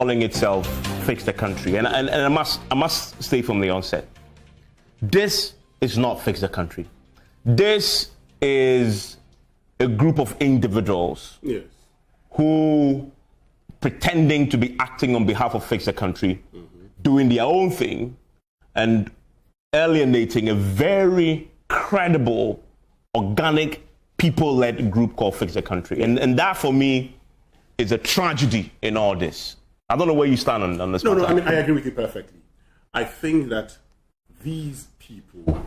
calling itself Fix the Country. And I must state from the onset, this is not Fix the Country. This is a group of individuals who pretending to be acting on behalf of Fix the Country, doing their own thing and alienating a very credible, organic, people-led group called Fix the Country. And that, for me, is a tragedy in all this. I don't know where you stand on this. No, I mean, I agree with you perfectly. I think that these people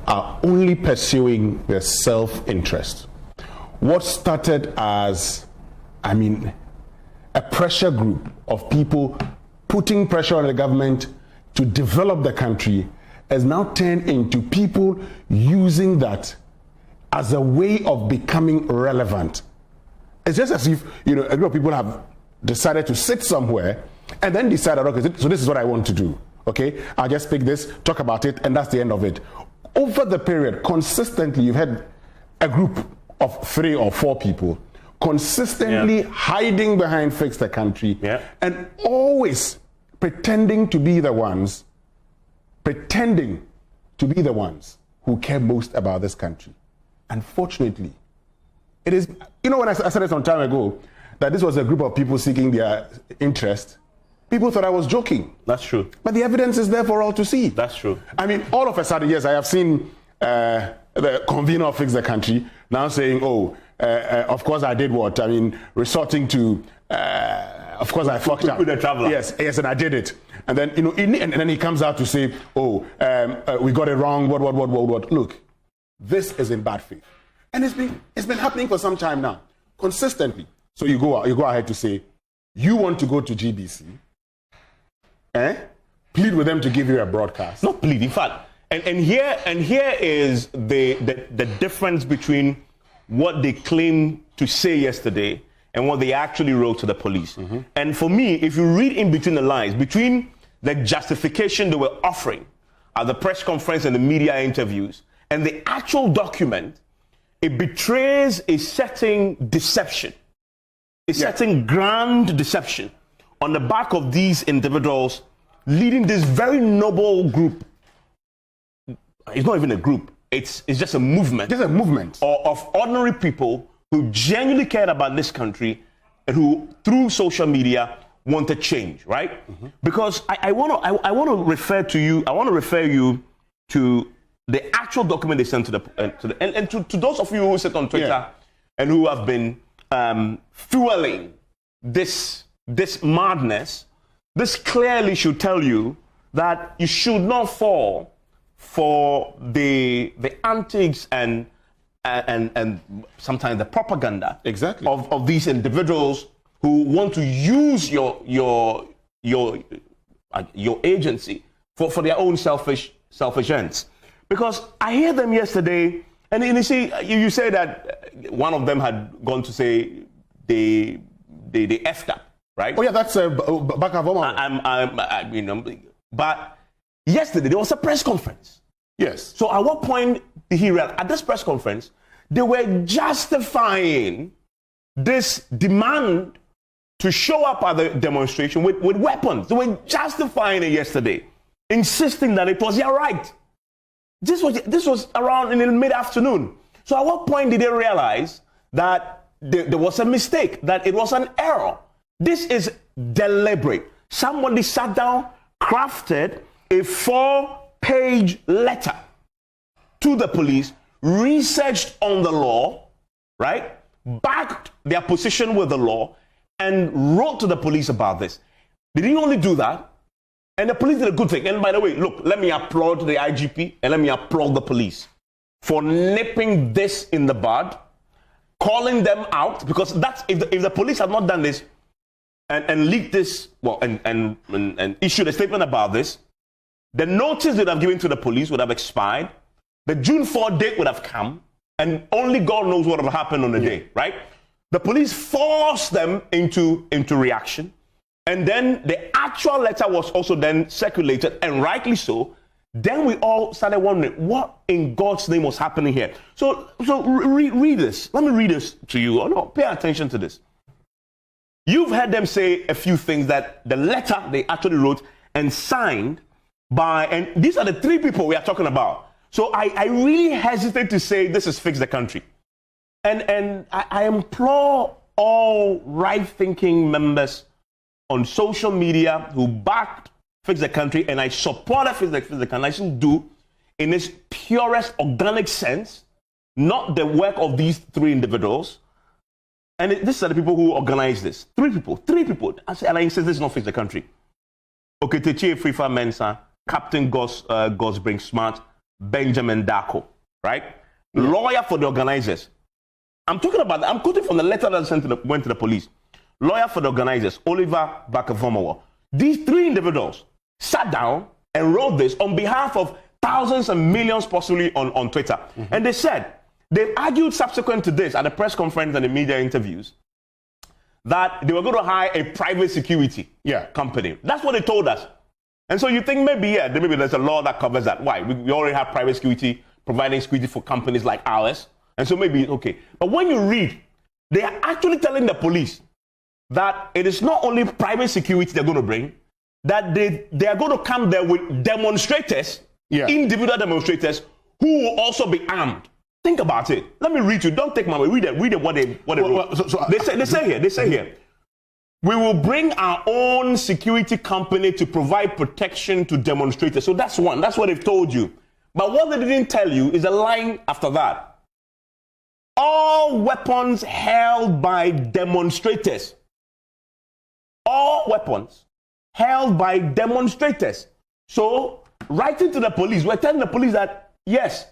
are only pursuing their self-interest. What started as, a pressure group of people putting pressure on the government to develop the country has now turned into people using that as a way of becoming relevant. It's just as if, a group of people have decided to sit somewhere and then decided, okay, so this is what I want to do. Okay, I'll just pick this, talk about it, and that's the end of it. Over the period, consistently, you've had a group of 3 or 4 people consistently hiding behind Fix the Country and always pretending to be the ones who care most about this country. Unfortunately, it is, when I said it some time ago, that this was a group of people seeking their interest, people thought I was joking. That's true. But the evidence is there for all to see. That's true. All of a sudden, yes, I have seen the convener of Fix the Country now saying, of course I did what? Resorting to, of course I fucked up. The traveler. Yes, and I did it. And then, and then he comes out to say, we got it wrong, what. Look, this is in bad faith. And it's been happening for some time now, consistently. So you go ahead to say, you want to go to GBC, plead with them to give you a broadcast. Not plead, in fact. And here is the difference between what they claim to say yesterday and what they actually wrote to the police. And for me, if you read in between the lines, between the justification they were offering at the press conference and the media interviews and the actual document, it betrays a certain deception, a certain grand deception on the back of these individuals leading this very noble group. It's not even a group. It's just a movement. Just a movement of ordinary people who genuinely cared about this country and who, through social media, wanted change, right? Because I want to refer you to the actual document they sent to to those of you who sit on Twitter and who have been fueling this madness. This clearly should tell you that you should not fall for the antics and sometimes the propaganda of these individuals who want to use your agency for their own selfish ends. Because I hear them yesterday, and you see, you say that one of them had gone to say they effed up, right? Oh yeah, that's Bakavoma. But yesterday there was a press conference. Yes. So at what point did he realize? At this press conference, they were justifying this demand to show up at the demonstration with weapons. They were justifying it yesterday, insisting that it was their right. This was around in the mid-afternoon. So at what point did they realize that there was a mistake, that it was an error? This is deliberate. Somebody sat down, crafted a 4-page letter to the police, researched on the law, right? Backed their position with the law, and wrote to the police about this. They didn't only do that, and the police did a good thing. And by the way, look, let me applaud the IGP and let me applaud the police for nipping this in the bud, calling them out, because that's if the police had not done this and leaked this, and issued a statement about this, the notice they'd have given to the police would have expired, the June 4 date would have come, and only God knows what would have happened on the day, right? The police forced them into reaction. And then the actual letter was also then circulated, and rightly so. Then we all started wondering, what in God's name was happening here? So read this. Let me read this to you. Oh, no, pay attention to this. You've heard them say a few things that the letter they actually wrote and signed by, and these are the three people we are talking about. So I really hesitate to say this is Fix the Country. And I implore all right-thinking members on social media who backed Fix the Country, and I supported Fix the Country, I still do, in its purest organic sense, not the work of these three individuals. And these are the people who organized this. Three people. And I insist this is not Fix the Country. Oketechi Frifa Mensah, Captain Gosbring Smart, Benjamin Dako, right? Yeah. Lawyer for the organizers. I'm quoting from the letter that went to the police. Lawyer for the organizers, Oliver Barker-Vormawor. These three individuals sat down and wrote this on behalf of thousands and millions possibly on Twitter. Mm-hmm. And they said, they argued subsequent to this at the press conference and the media interviews that they were going to hire a private security company. That's what they told us. And so you think maybe there's a law that covers that. Why? We already have private security providing security for companies like ours. And so maybe it's okay. But when you read, they are actually telling the police that it is not only private security they're going to bring, that they are going to come there with demonstrators, individual demonstrators, who will also be armed. Think about it. Let me read you. Don't take my word. Read it. What they wrote. They say here. We will bring our own security company to provide protection to demonstrators. So that's one. That's what they've told you. But what they didn't tell you is a line after that. All weapons held by demonstrators. All weapons held by demonstrators. So, writing to the police, we're telling the police that, yes,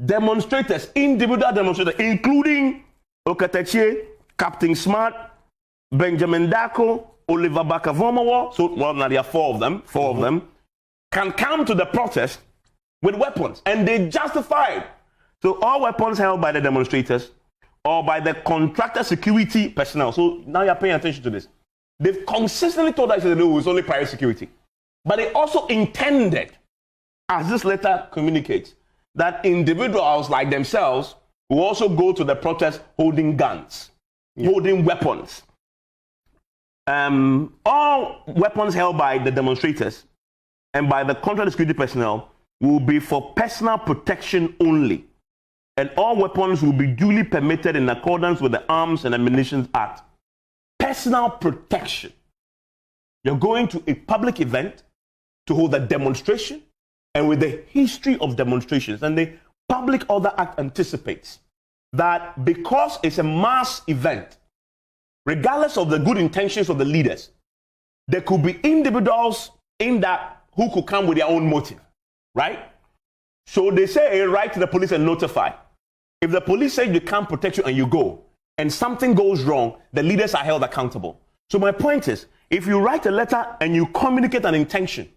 demonstrators, individual demonstrators, including Oketechi, Captain Smart, Benjamin Dako, Oliver Barker-Vormawor, so now there are four of them, can come to the protest with weapons. And they justified. So all weapons held by the demonstrators or by the contractor security personnel. So now you're paying attention to this. They've consistently told us that it was only private security. But they also intended, as this letter communicates, that individuals like themselves will also go to the protest holding guns, holding weapons. All weapons held by the demonstrators and by the contractor security personnel will be for personal protection only. And all weapons will be duly permitted in accordance with the Arms and Ammunition Act. Personal protection. You're going to a public event to hold a demonstration, and with the history of demonstrations, and the Public Order Act anticipates that because it's a mass event, regardless of the good intentions of the leaders, there could be individuals in that who could come with their own motive, right? So they say, write to the police and notify. If the police say they can't protect you and you go, and something goes wrong, the leaders are held accountable. So my point is, if you write a letter and you communicate an intention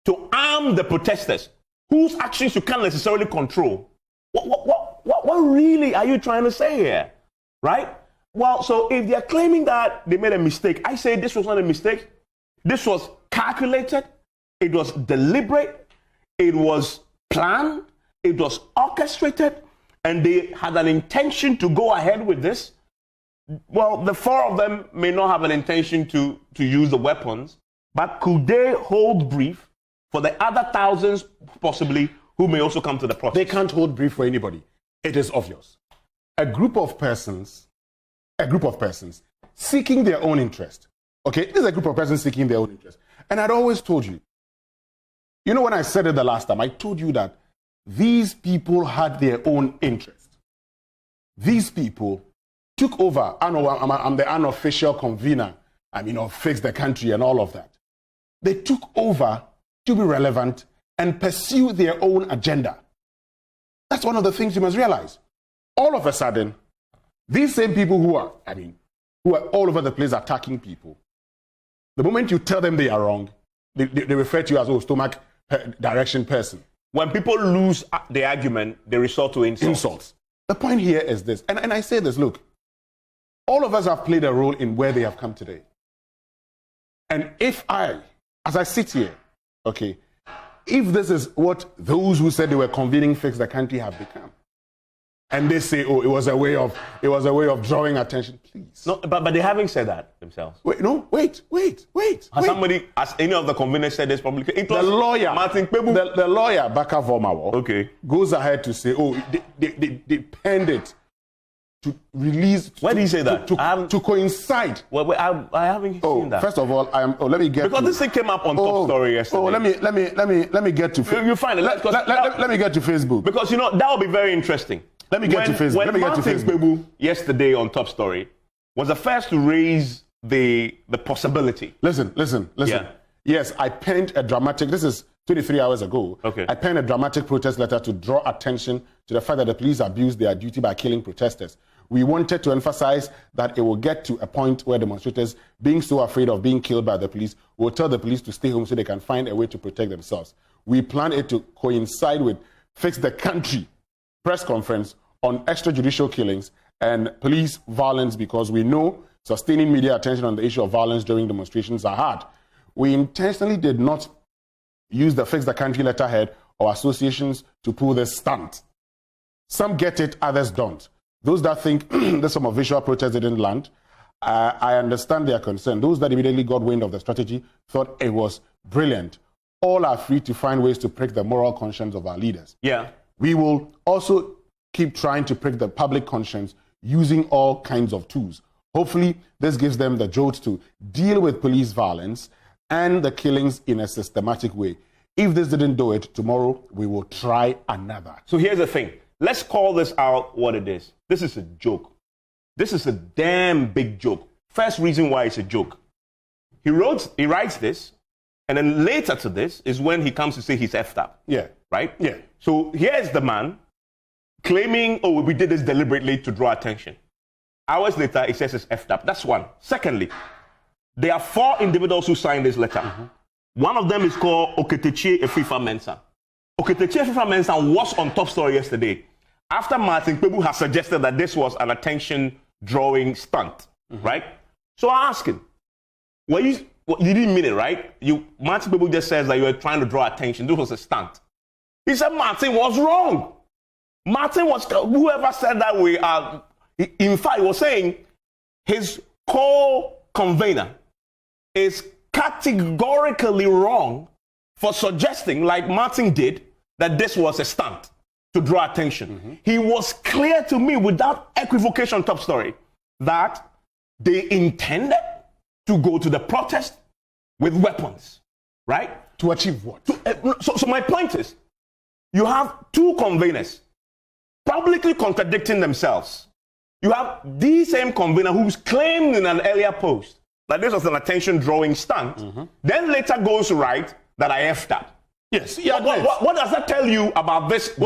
to arm the protesters, whose actions you can't necessarily control, what really are you trying to say here, right? Well, so if they're claiming that they made a mistake, I say this was not a mistake. This was calculated. It was deliberate. It was planned. It was orchestrated. And they had an intention to go ahead with this. Well, the four of them may not have an intention to use the weapons, but could they hold brief for the other thousands, possibly, who may also come to the protest? They can't hold brief for anybody. It is obvious. A group of persons seeking their own interest. Okay, this is a group of persons seeking their own interest. And I'd always told you, when I said it the last time, I told you that these people had their own interest. These people took over. I know I'm the unofficial convener, of Fix the Country and all of that. They took over to be relevant and pursue their own agenda. That's one of the things you must realize. All of a sudden, these same people who are all over the place attacking people, the moment you tell them they are wrong, they refer to you as stomach direction person. When people lose the argument, they resort to insults. The point here is this, and I say this, look, all of us have played a role in where they have come today. And if as I sit here, okay, if this is what those who said they were convening Fix the Country have become, and they say, oh, it was a way of drawing attention. Please. No, but they haven't said that themselves. Wait. Has any of the conveners said this publicly? It was The lawyer, Martin Kpebu. the lawyer, Baka Vomawo, Okay. goes ahead to say, oh, they penned it to release. Why did he say that? To coincide. Well, I haven't seen that. First of all, let me get because this thing came up on Top Story yesterday. Oh, let me get to. You find it. Let me get to Facebook. Because that will be very interesting. Let me get to Facebook. When Let me get to Martin Facebook. Kpebu yesterday on Top Story was the first to raise the possibility. Listen. Yeah. Yes, I penned a dramatic. This is 23 hours ago. Okay. I penned a dramatic protest letter to draw attention to the fact that the police abused their duty by killing protesters. We wanted to emphasize that it will get to a point where demonstrators, being so afraid of being killed by the police, will tell the police to stay home so they can find a way to protect themselves. We plan it to coincide with Fix the Country press conference on extrajudicial killings and police violence, because we know sustaining media attention on the issue of violence during demonstrations are hard. We intentionally did not use the Fix the Country letterhead or associations to pull this stunt. Some get it, others don't. Those that think the summer visual protest didn't land, I understand their concern. Those that immediately got wind of the strategy thought it was brilliant. All are free to find ways to prick the moral conscience of our leaders. Yeah. We will also keep trying to prick the public conscience using all kinds of tools. Hopefully, this gives them the jolt to deal with police violence and the killings in a systematic way. If this didn't do it, tomorrow we will try another. So here's the thing. Let's call this out what it is. This is a joke. This is a damn big joke. First reason why it's a joke. He writes this, and then later to this is when he comes to say he's effed up. Yeah. Right? Yeah. So here's the man claiming, oh, we did this deliberately to draw attention. Hours later, he says it's effed up. That's one. Secondly, there are 4 individuals who signed this letter. Mm-hmm. One of them is called Oketechie Efifa-Mensah. Oketechie Efifa-Mensah was on Top Story yesterday after Martin Kpebu has suggested that this was an attention-drawing stunt, right? So I asked him, you didn't mean it, right? Martin Kpebu just says that you were trying to draw attention. This was a stunt. He said Martin was wrong. Whoever said that way, in fact, he was saying his co-convener is categorically wrong for suggesting, like Martin did, that this was a stunt to draw attention. Mm-hmm. He was clear to me without equivocation, Top Story, that they intended to go to the protest with weapons, right? To achieve what? So my point is, you have 2 conveners publicly contradicting themselves. You have the same convener who's claimed in an earlier post that this was an attention-drawing stunt, then later goes to write that I effed up. Yes. What does that tell you about this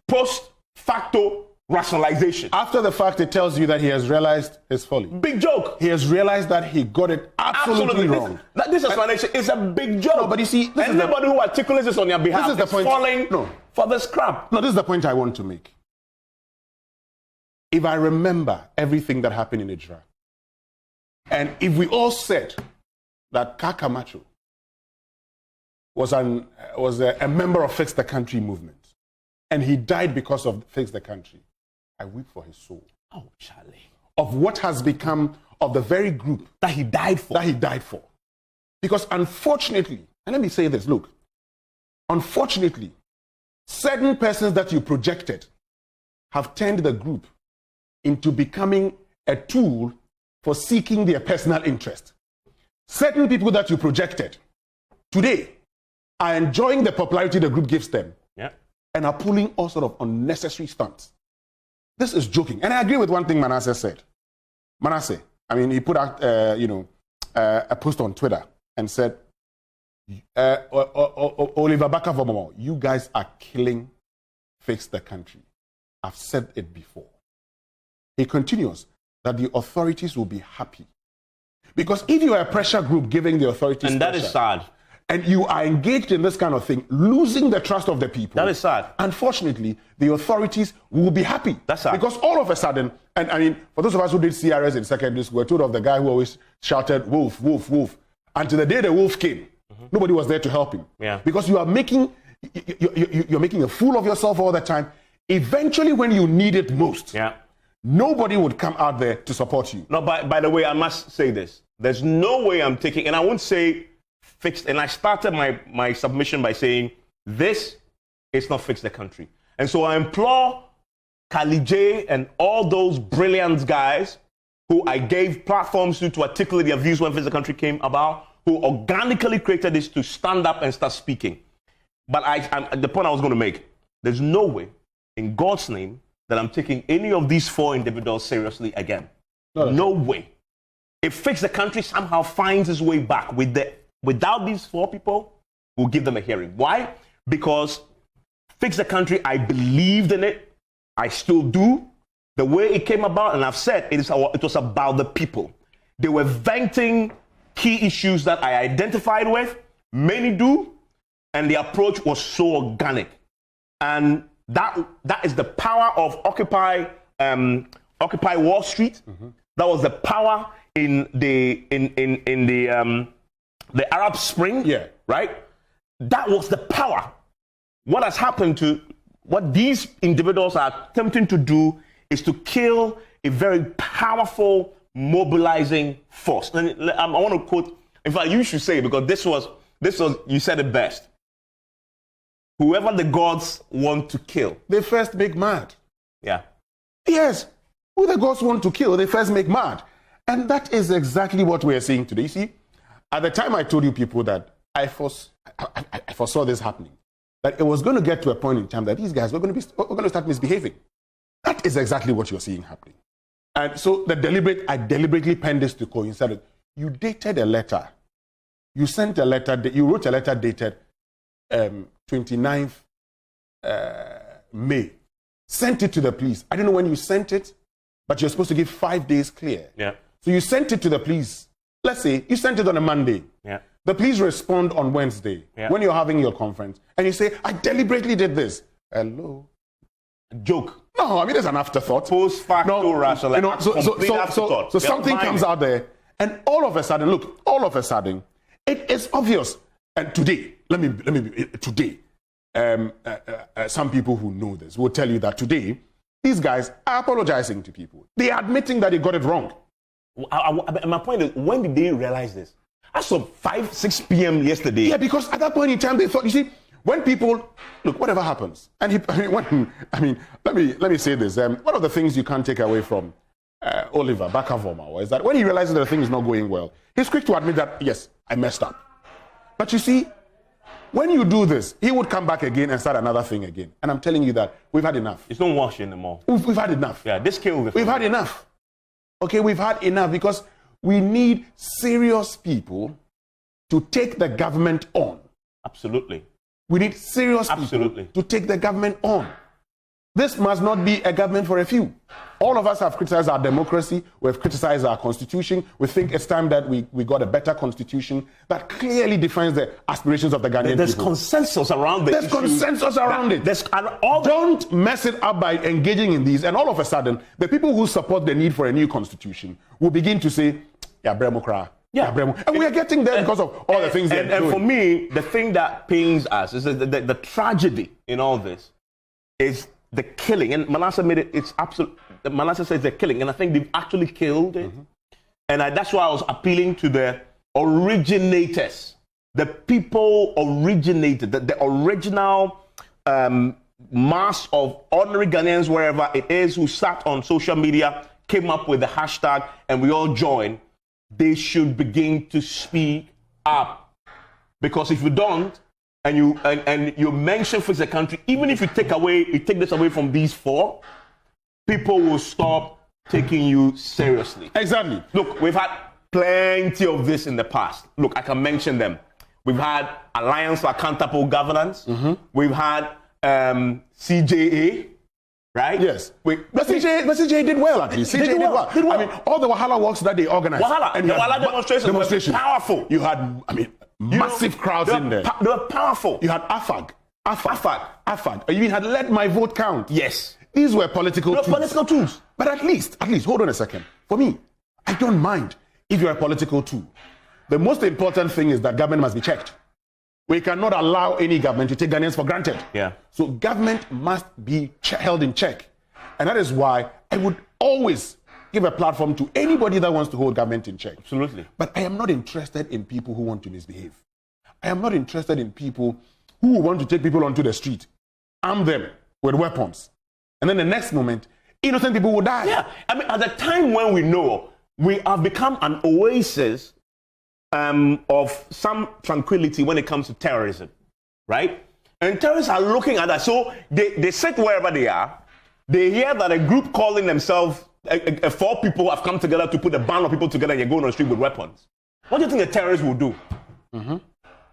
post-facto rationalization? After the fact, it tells you that he has realized his folly. Big joke. He has realized that he got it absolutely wrong. This explanation is a big joke. No, but you see, anybody who articulates this on your behalf is falling for the scrap. No, this is the point I want to make. If I remember everything that happened in Ijra, and if we all said that Kakamacho was a member of Fix the Country movement, and he died because of Fix the Country, I weep for his soul. Oh, Charlie. Of what has become of the very group that he died for. Because unfortunately, and let me say this, look, unfortunately, certain persons that you projected have turned the group into becoming a tool for seeking their personal interest. Certain people that you projected today are enjoying the popularity the group gives them, and are pulling all sort of unnecessary stunts. This is joking. And I agree with one thing Manasseh said. He put out a post on Twitter and said, Oliver Baka-Vomawo, you guys are killing Fix the Country. I've said it before. He continues that the authorities will be happy. Because if you are a pressure group giving the authorities and that pressure, is sad. And you are engaged in this kind of thing, losing the trust of the people. That is sad. Unfortunately, the authorities will be happy. That's sad. Because all of a sudden, and I mean, for those of us who did CRS in secondary school, we're told of the guy who always shouted, wolf, wolf, wolf. Until the day the wolf came, nobody was there to help him. Yeah. Because you are you're making a fool of yourself all the time. Eventually, when you need it most, Yeah. nobody would come out there to support you. No, by the way, I must say this. There's no way I'm taking, and I won't say fixed, and I started my submission by saying this is not fix the country. And so I implore Kali J and all those brilliant guys who I gave platforms to articulate their views when Fix the Country came about, who organically created this to stand up and start speaking. But the point I was going to make, there's no way, in God's name, that I'm taking any of these 4 individuals seriously again. No way. If Fix the Country somehow finds its way back without these 4 people, we'll give them a hearing. Why? Because Fix the Country, I believed in it. I still do. The way it came about, and I've said, it was about the people. They were venting key issues that I identified with. Many do. And the approach was so organic. And that is the power of Occupy Wall Street. Mm-hmm. That was the power in the Arab Spring. Yeah. Right? That was the power. What has happened to what these individuals are attempting to do is to kill a very powerful mobilizing force. And I want to quote, in fact, you should say, because this was you said it best. Whoever the gods want to kill, they first make mad. Yeah. Yes. Who the gods want to kill, they first make mad. And that is exactly what we are seeing today. You see, at the time I told you people that I foresaw this happening, that it was going to get to a point in time that these guys were going to start misbehaving. That is exactly what you're seeing happening. And so I deliberately penned this to coincide with, you dated a letter. You sent a letter, you wrote a letter dated 29th May. Sent it to the police. I don't know when you sent it, but you're supposed to give 5 days clear. Yeah. So you sent it to the police. Let's say you sent it on a Monday. Yeah. The police respond on Wednesday when you're having your conference, and you say, I deliberately did this. Hello? Joke. No, I mean, there's an afterthought. Post facto rational. So something comes out there, and all of a sudden, it is obvious. And today, some people who know this will tell you that today, these guys are apologizing to people. They are admitting that they got it wrong. My point is, when did they realize this? As of 6 p.m. yesterday. Yeah, because at that point in time, they thought, you see, when people, look, whatever happens, and let me say this. One of the things you can't take away from Oliver Barker-Vormawor is that when he realizes that the thing is not going well, he's quick to admit that, yes, I messed up. But you see, when you do this, he would come back again and start another thing again. And I'm telling you that we've had enough. It's not washing anymore. We've had enough. Yeah, this killed the We've had enough. Okay, we've had enough because we need serious people to take the government on. Absolutely. We need serious people to take the government on. This must not be a government for a few. All of us have criticized our democracy. We've criticized our constitution. We think it's time that we got a better constitution that clearly defines the aspirations of the Ghanaian people. There's consensus around There's consensus around it. Don't mess it up by engaging in these. And all of a sudden, the people who support the need for a new constitution will begin to say, yeah, Bremokra. Yeah, and we are getting there because of all the things they're doing. And for me, the thing that pains us is the tragedy in all this is the killing. And Manasseh made it, it's absolute. Manasseh says they're killing, and I think they've actually killed it. Mm-hmm. And that's why I was appealing to the originators, the people originated, the original mass of ordinary Ghanaians, wherever it is, who sat on social media, came up with the hashtag, and we all joined. They should begin to speak up, because if you don't, and you mention Fix the Country, even if you take this away from these 4, people will stop taking you seriously. Exactly. Look, we've had plenty of this in the past. Look, I can mention them. We've had Alliance for Accountable Governance. Mm-hmm. We've had CJA. Right? Yes. But CJA did well, at least. CJA did well. I mean, all the Wahala walks that they organized. And the Wahala demonstrations were powerful. You had, massive crowds in there. They were powerful. You had AFAG. You even had Let My Vote Count. Yes. These were political tools. But at least, hold on a second. For me, I don't mind if you're a political tool. The most important thing is that government must be checked. We cannot allow any government to take Ghanaians for granted. Yeah. So government must be held in check. And that is why I would always give a platform to anybody that wants to hold government in check. Absolutely. But I am not interested in people who want to misbehave. I am not interested in people who want to take people onto the street, arm them with weapons, and then the next moment, innocent people will die. Yeah. I mean, at the time when we know we have become an oasis of some tranquility when it comes to terrorism, right? And terrorists are looking at that. So they sit wherever they are. They hear that a group calling themselves, 4 people have come together to put a band of people together and you're going on the street with weapons. What do you think a terrorist will do? Mm-hmm.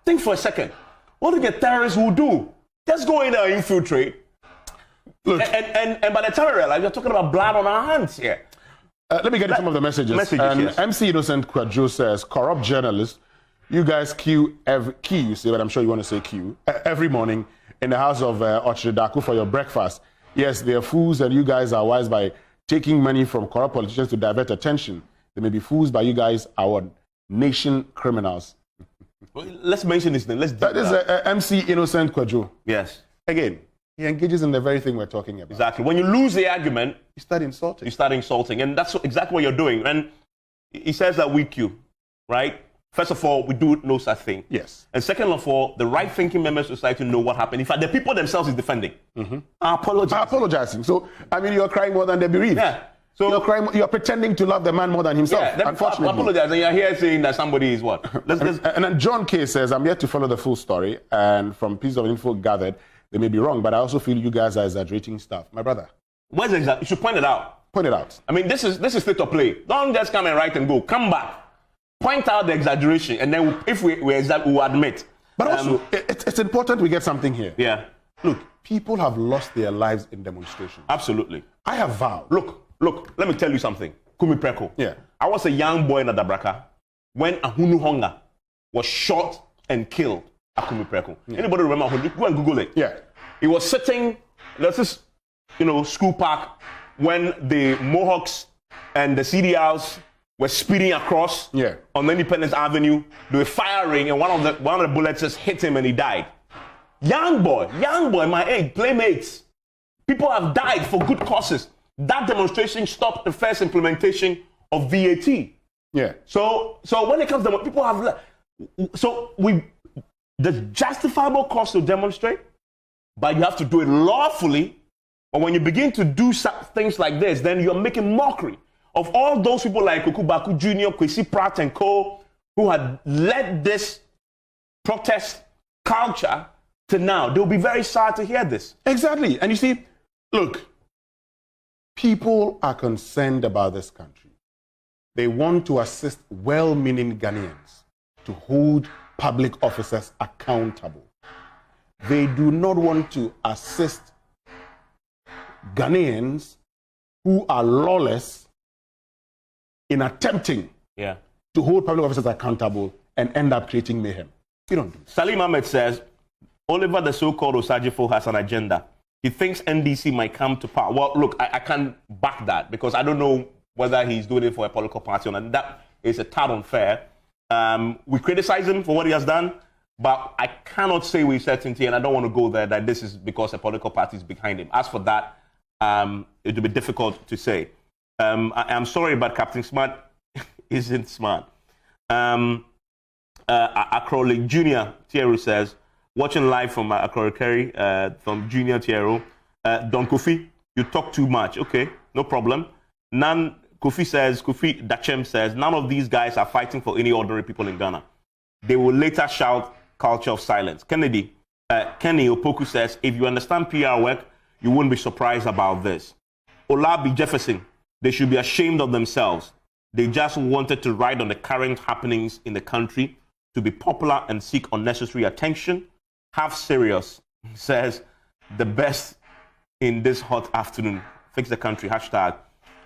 Think for a second. What do you think a terrorist will do? Just go in there and infiltrate. Look, and by the time I realize, you're talking about blood on our hands here. Let me get to some of the messages. Yes. MC Innocent Kwadjo says, corrupt journalists, you guys queue, you say, but I'm sure you want to say queue, every morning in the house of Ochridaku for your breakfast. Yes, they are fools and you guys are wise by taking money from corrupt politicians to divert attention. They may be fools, but you guys are what? Nation criminals. Let's mention this then. That is MC Innocent Kwadjo. Yes. Again, he engages in the very thing we're talking about. Exactly. When you lose the argument, you start insulting. You start insulting. And that's exactly what you're doing. And he says that we queue, right? First of all, we do no such thing. Yes. And second of all, the right-thinking members of society know what happened. In fact, the people themselves is defending. Mm-hmm. Apologizing. So, I mean, you're crying more than the bereaved. Yeah. So you're pretending to love the man more than himself. Yeah, unfortunately. Apologize. And you're here saying that somebody is what? And then John K says, I'm yet to follow the full story. And from pieces of info gathered, they may be wrong, but I also feel you guys are exaggerating stuff. My brother. Where's exact? You should point it out. Point it out. I mean, this is state of play. Don't just come and write and go. Come back. Point out the exaggeration, and then if we admit. But also, it's important we get something here. Yeah. Look, people have lost their lives in demonstrations. Absolutely. I have vowed. Look, let me tell you something. Kumi Preko. Yeah. I was a young boy in Adabraka when Ahunu Honga was shot and killed at Kumi Preko. Yeah. Anybody remember Ahunu? Go and Google it. Yeah. He was sitting, there's this, school park when the Mohawks and the CDRs were speeding across on Independence Avenue. They were firing, and one of the bullets just hit him and he died. Young boy, my age, playmates. People have died for good causes. That demonstration stopped the first implementation of VAT. Yeah. So when it comes to people have, the justifiable cause to demonstrate, but you have to do it lawfully. But when you begin to do things like this, then you're making mockery of all those people like Okubaku Jr., Kwesi Pratt and co., who had led this protest culture to now. They'll be very sad to hear this. Exactly. And you see, look, people are concerned about this country. They want to assist well-meaning Ghanaians to hold public officers accountable. They do not want to assist Ghanaians who are lawless in attempting to hold public officers accountable and end up creating mayhem. You don't do that. Salim Ahmed says, Oliver, the so-called Osajifo, has an agenda. He thinks NDC might come to power. Well, look, I can't back that because I don't know whether he's doing it for a political party or not. And that is a tad unfair. We criticize him for what he has done, but I cannot say with certainty, and I don't want to go there, that this is because a political party is behind him. As for that, it will be difficult to say. I'm sorry, but Captain Smart isn't smart. Acrolic Junior Thierry says, watching live from Acrolic Kerry, from Junior Thierry, Don Kofi, you talk too much. Okay, no problem. Kofi Dachem says, none of these guys are fighting for any ordinary people in Ghana. They will later shout culture of silence. Kenny Opoku says, if you understand PR work, you wouldn't be surprised about this. Olabi Jefferson, they should be ashamed of themselves. They just wanted to ride on the current happenings in the country to be popular and seek unnecessary attention. Half serious, says, the best in this hot afternoon. Fix the country, hashtag.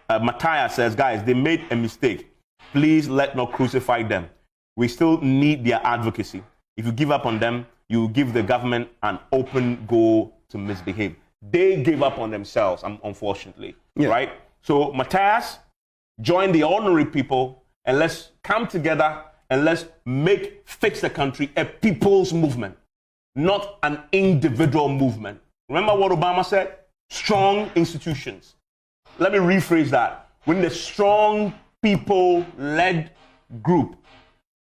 Matthias says, guys, they made a mistake. Please let not crucify them. We still need their advocacy. If you give up on them, you give the government an open go to misbehave. They gave up on themselves, unfortunately, right? So, Matthias, join the ordinary people and let's come together and let's fix the country a people's movement, not an individual movement. Remember what Obama said? Strong institutions. Let me rephrase that. We need a strong people-led group,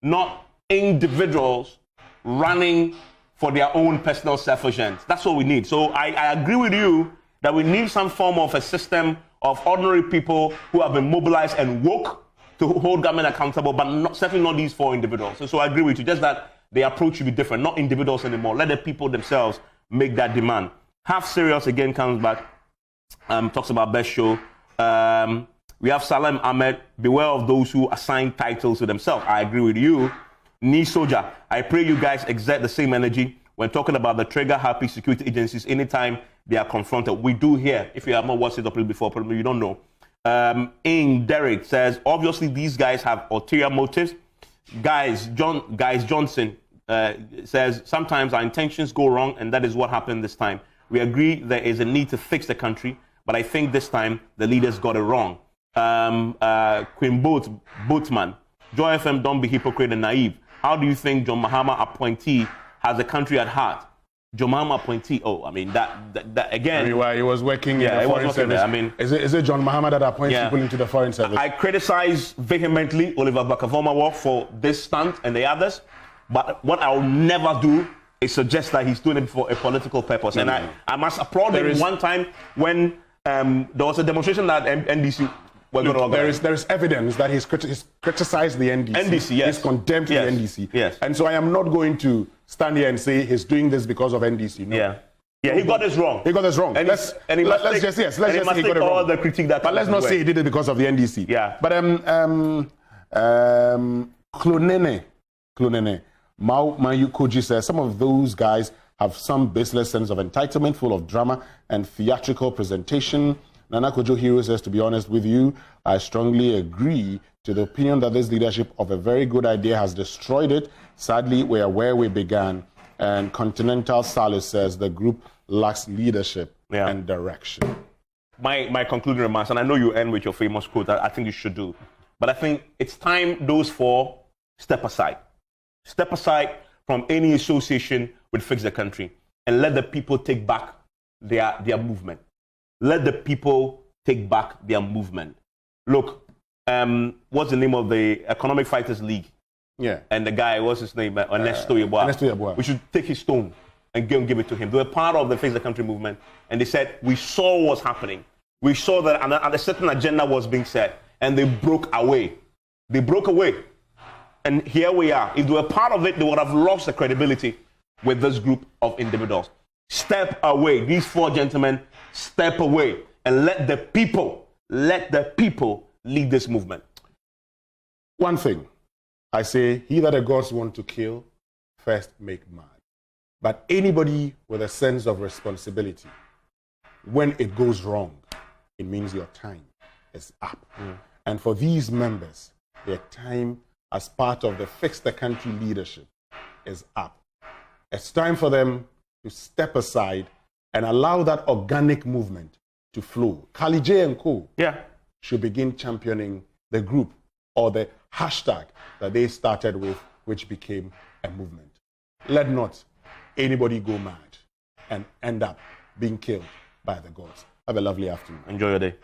not individuals running for their own personal selfish ends. That's what we need. So I agree with you that we need some form of a system of ordinary people who have been mobilized and woke to hold government accountable, but certainly not these 4 individuals. So I agree with you, just that the approach should be different, not individuals anymore. Let the people themselves make that demand. Half Serious again comes back, talks about best show. We have Salem Ahmed, beware of those who assign titles to themselves. I agree with you. Ni Soja, I pray you guys exert the same energy when talking about the trigger-happy security agencies anytime they are confronted. We do here. If you have not watched it up before, probably you don't know. Derek says, obviously these guys have ulterior motives. Guys Johnson says, sometimes our intentions go wrong, and that is what happened this time. We agree there is a need to fix the country, but I think this time the leaders got it wrong. Queen Boatman, Joy FM, don't be hypocrite and naive. How do you think John Mahama appointee has the country at heart? John Mahama appointee, I mean, that again. I mean, he was working in the foreign service. There. I mean, is it John Mahama that appoints people into the foreign service? I criticize vehemently Oliver Barker-Vormawor for this stunt and the others, but what I'll never do is suggest that he's doing it for a political purpose. And I must applaud him one time when there was a demonstration that NDC was going to organize. There is evidence that he's criticized the NDC. NDC, yes. He's condemned the NDC. Yes. And so I am not going to stand here and say he's doing this because of NDC. No. Yeah, he got this wrong. He got this wrong. Let's just say he got it wrong. The critique that but let's not say he did it because of the NDC. Yeah. But Klonene, Mayu Koji says some of those guys have some baseless sense of entitlement, full of drama and theatrical presentation. Nana Kojo Hero says, to be honest with you, I strongly agree to the opinion that this leadership of a very good idea has destroyed it. Sadly, we are where we began. And Continental Salis says the group lacks leadership and direction. My concluding remarks, and I know you end with your famous quote, I think you should do. But I think it's time those 4 step aside. Step aside from any association with Fix the Country and let the people take back their movement. Let the people take back their movement. Look, what's the name of the Economic Fighters League? Yeah. And the guy, what's his name? Ernesto Yeboah. We should take his stone and give it to him. They were part of the Fix the Country movement. And they said, we saw what's happening. We saw that a certain agenda was being set. And they broke away. And here we are. If they were part of it, they would have lost the credibility with this group of individuals. Step away. These 4 gentlemen, step away and let the people lead this movement. One thing, I say, he that the gods want to kill, first make mad. But anybody with a sense of responsibility, when it goes wrong, it means your time is up. And for these members, their time as part of the Fix the Country leadership is up. It's time for them to step aside and allow that organic movement to flow. Kali J and Co. should begin championing the group or the hashtag that they started with, which became a movement. Let not anybody go mad and end up being killed by the gods. Have a lovely afternoon. Enjoy your day.